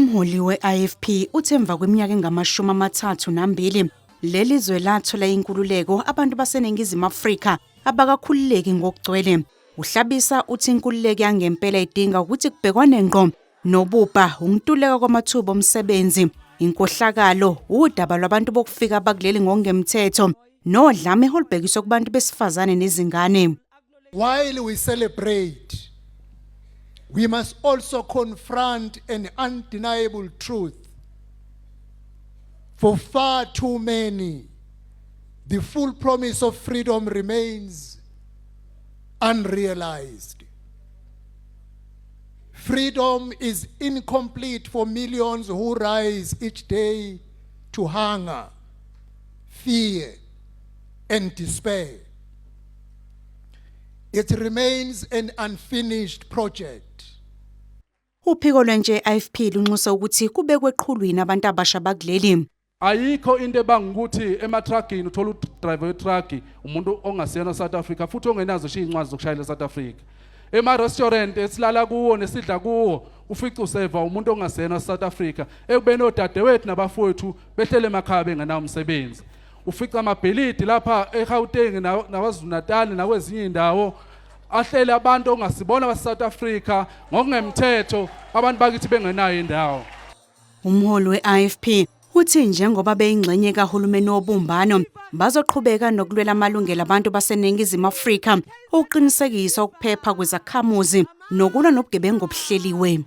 Umholi we-IFP uthi emva kweminyaka engama-32 leli zwe lathola inkululeko abantu baseNingizimu Afrika abakakhululeki ngokugcwele. Uhlabisa uthi inkululeko yangempela idinga ukuthi kubhekwane ngqo nobubha, ukuntuleka kwamathuba omsebenzi, inkohlakalo, udaba lwabantu bokufika abakuleli ngokungemthetho, nodlame olubhekiswe kubantu besifazane nezingane. While we celebrate, we must also confront an undeniable truth. For far too many, the full promise of freedom remains unrealized. Freedom is incomplete for millions who rise each day to hunger, fear, and despair. It remains an unfinished project. Uphiko lwentshe IFP lunxusa ukuthi kubekwe eqhulwini abantu abasha bakuleli. Ayikho into ebangikuthi ematragini uthola udriver wetruck umuntu ongasiyena South Africa futhi ongenazo incwadi zokushayela South Africa. Ema-restaurant esilala kuwo nesidla kuwo ufica useva umuntu ongasiyena South Africa ekubeni odadewethu nabafowethu behlele emakhaya bengenawo umsebenzi. Ufica amabhelidi lapha eGauteng naKwaZulu Natal nakwezinye indawo ahlele abantu ongasibona base-South Africa ngokungemthetho abantu bakithi bengenayo indawo. Umholi we-IFP uthi njengoba beyingxenye kahulumeni wobumbano bazoqhubeka nokulwela amalungelo abantu baseNingizimu Afrika ukuqinisekisa ukuphepha kwezakhamuzi nokulwa nobugebengu obuhleliwe.